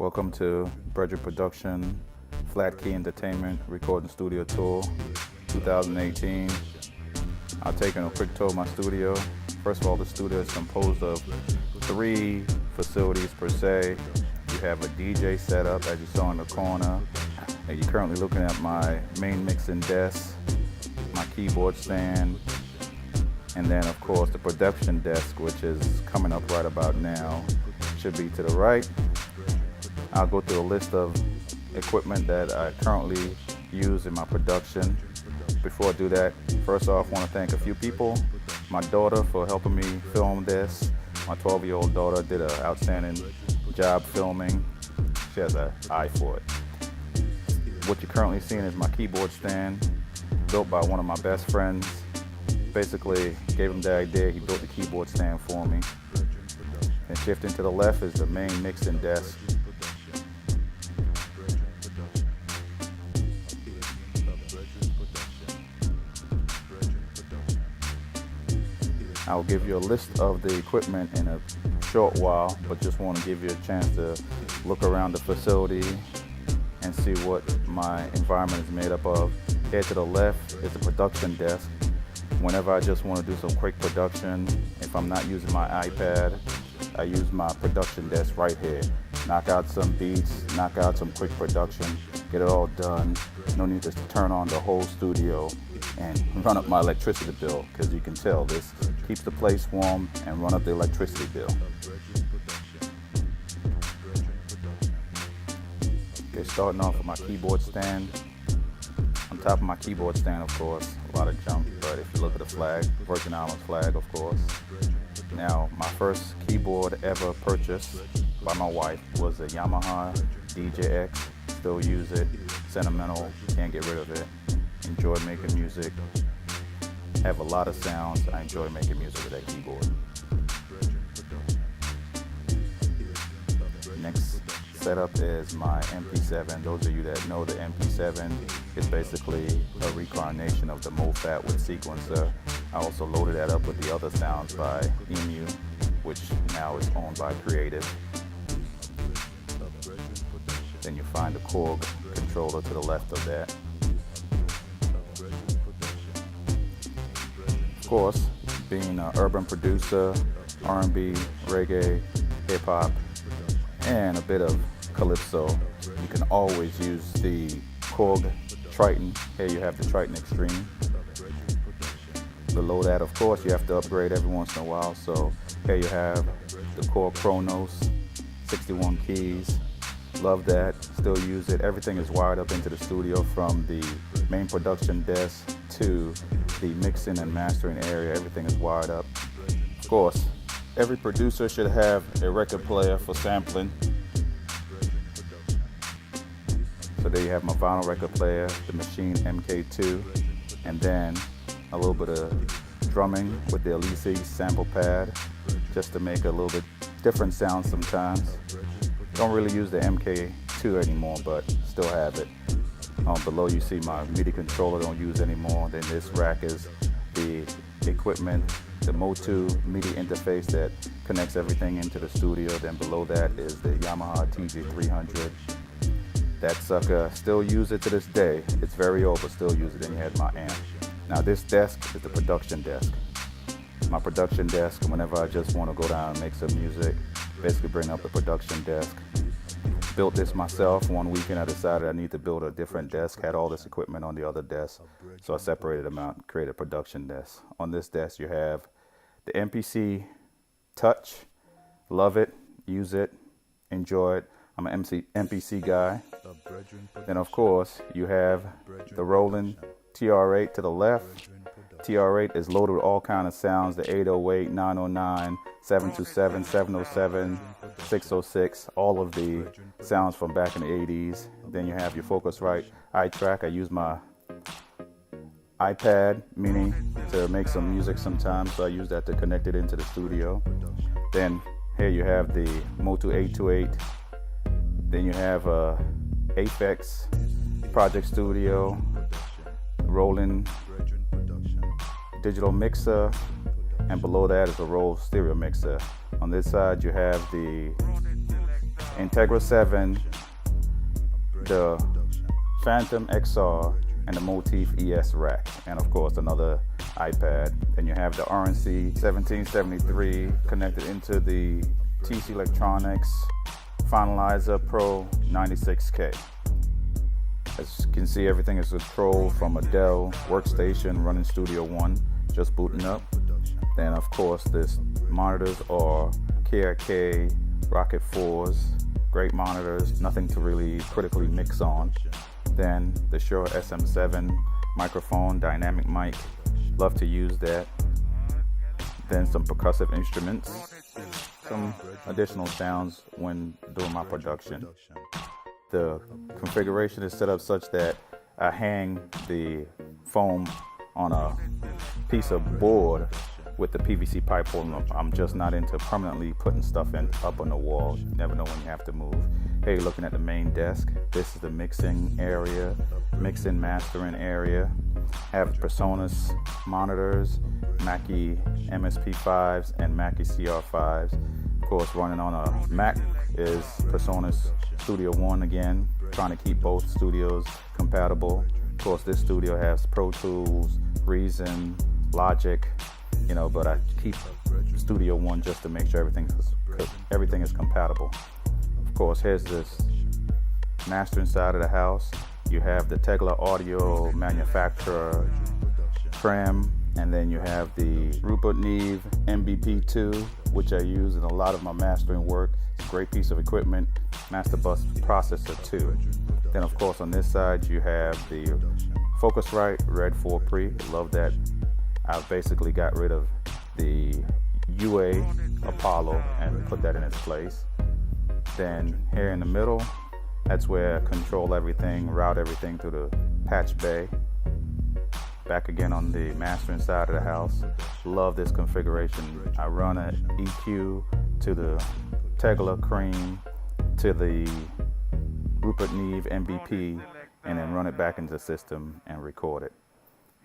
Welcome to Breddren Production, Flat Key Entertainment Recording Studio Tour 2018. I'll take a quick tour of my studio. First of all, the studio is composed of 3 facilities per se. You have a DJ setup, as you saw in the corner. And you're currently looking at my main mixing desk, my keyboard stand, and then of course the production desk, which is coming up right about now. Should be to the right. I'll go through a list of equipment that I currently use in my production. Before I do that, first off, I want to thank a few people. My daughter for helping me film this. My 12-year-old daughter did an outstanding job filming. She has an eye for it. What you're currently seeing is my keyboard stand, built by one of my best friends. Basically, gave him the idea, he built the keyboard stand for me. And shifting to the left is the main mixing desk. I'll give you a list of the equipment in a short while, but just want to give you a chance to look around the facility and see what my environment is made up of. Here to the left is the production desk. Whenever I just want to do some quick production, if I'm not using my iPad, I use my production desk right here. Knock out some beats, knock out some quick production, get it all done. No need to turn on the whole studio and run up my electricity bill, because you can tell this keeps the place warm and run up the electricity bill. Okay, starting off with my keyboard stand. On top of my keyboard stand, of course, a lot of junk, but if you look at the flag, Virgin Islands flag, of course. Now, my first keyboard ever purchased by my wife was a Yamaha DJX. Still use it, sentimental, can't get rid of it. Enjoy making music, have a lot of sounds. I enjoy making music with that keyboard. Next setup is my MP7. Those of you that know the MP7 is basically a reincarnation of the MoFat with sequencer. I also loaded that up with the other sounds by EMU, which now is owned by Creative. Then you find the Korg controller to the left of that. Of course, being an urban producer, R&B, reggae, hip-hop, and a bit of calypso, you can always use the Korg Triton. Here you have the Triton Extreme. Below that, of course, you have to upgrade every once in a while. So here you have the Korg Kronos, 61 keys. Love that, still use it. Everything is wired up into the studio from the main production desk to the mixing and mastering area. Everything is wired up. Of course, every producer should have a record player for sampling. So there you have my vinyl record player, the Machine MK2, and then a little bit of drumming with the Elise sample pad, just to make a little bit different sound sometimes. Don't really use the MK2 anymore, but still have it. Below you see my MIDI controller, don't use anymore. Then this rack is the equipment, the Motu MIDI interface that connects everything into the studio. Then below that is the Yamaha TG300. That sucker, still use it to this day. It's very old, but still use it. Then you had my amp. Now this desk is the production desk. My production desk, whenever I just want to go down and make some music, basically bring up the production desk. Built this myself. One weekend I decided I need to build a different desk. Had all this equipment on the other desk, so I separated them out and created a production desk. On this desk you have the MPC Touch. Love it, use it, enjoy it. I'm an MPC guy. Then of course you have the Roland TR8 to the left. TR8 is loaded with all kinds of sounds, the 808, 909, 727, 707, 606, all of the sounds from back in the 80s. Then you have your Focusrite iTrack. I use my iPad mini to make some music sometimes, so I use that to connect it into the studio. Then here you have the Motu 828. Then you have Aphex Project Studio, Roland digital mixer, and below that is a Rode stereo mixer. On this side you have the Integra 7, the Phantom XR, and the Motif ES rack, and of course another iPad. Then you have the RNC 1773 connected into the TC Electronics Finalizer Pro 96K. As you can see, everything is controlled from a Dell workstation running Studio One, just booting up. Then of course this monitors are KRK Rocket 4s, great monitors, nothing to really critically mix on. Then the Shure SM7 microphone, dynamic mic, love to use that. Then some percussive instruments, some additional sounds when doing my production. The configuration is set up such that I hang the foam on a piece of board with the PVC pipe holding up. I'm just not into permanently putting stuff up on the wall. You never know when you have to move. Hey, looking at the main desk, this is the mixing area, mixing mastering area. Have PreSonus monitors, Mackie MSP5s and Mackie CR5s. Of course, running on a Mac is PreSonus Studio One again, trying to keep both studios compatible. Of course, this studio has Pro Tools, Reason, Logic, but I keep Studio One just to make sure everything is compatible. Of course, here's this mastering side of the house. You have the Tegla audio manufacturer trim, and then you have the Rupert Neve MBP2, which I use in a lot of my mastering work. It's a great piece of equipment. Master bus processor too. Then of course on this side you have the Focusrite Red 4 Pre. Love that. I basically got rid of the UA Apollo and put that in its place. Then here in the middle, that's where I control everything, route everything through the patch bay. Back again on the mastering side of the house. Love this configuration. I run an EQ to the Tegla Cream to the Rupert Neve MVP, and then run it back into the system and record it.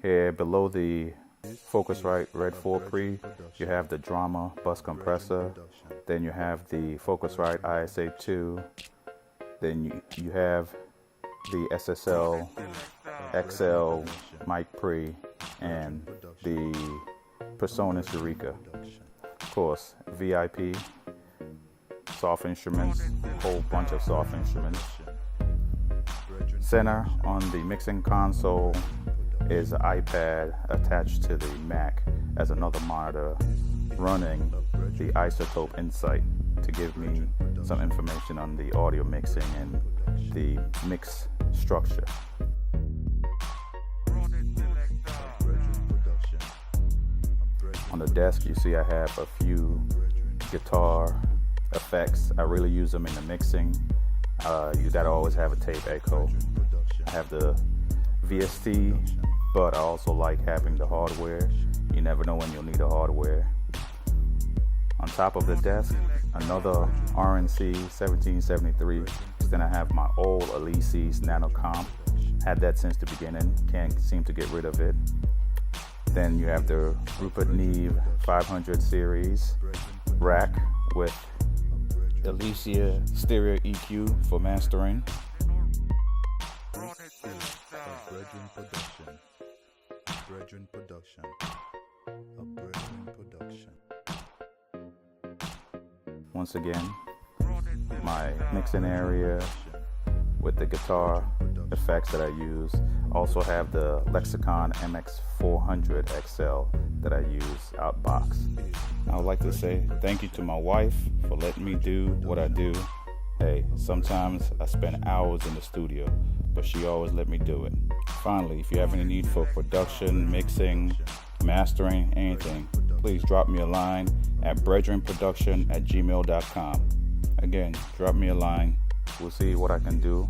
Here below the Focusrite Red 4 Pre, you have the Drama bus compressor. Then you have the Focusrite ISA2. Then you have the SSL XL mic pre and the PreSonus Eureka. Of course, VIP, soft instruments, whole bunch of soft instruments. Center on the mixing console is an iPad attached to the Mac as another monitor running the Isotope Insight to give me some information on the audio mixing and the mix structure. On the desk, you see I have a few guitar effects. I really use them in the mixing. You gotta always have a tape echo. I have the VST, but I also like having the hardware. You never know when you'll need the hardware. On top of the desk, another RNC 1773. Then I have my old Alesis Nano Comp. Had that since the beginning. Can't seem to get rid of it. Then you have the Rupert Neve 500 series rack with Alesia stereo EQ for mastering. Breddren production. Breddren production. A Breddren production. Once again, my mixing area with the guitar effects that I use. Also have the Lexicon MX400 XL that I use outbox. I would like to say thank you to my wife for letting me do what I do. Hey, sometimes I spend hours in the studio, but she always let me do it. Finally, if you have any need for production, mixing, mastering, anything, please drop me a line at breddrenproduction@gmail.com. Again, drop me a line. We'll see what I can do.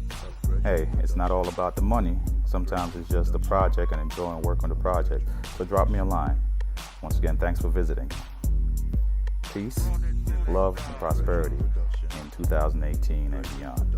Hey, it's not all about the money. Sometimes it's just the project and enjoying work on the project. So drop me a line. Once again, thanks for visiting. Peace, love, and prosperity in 2018 and beyond.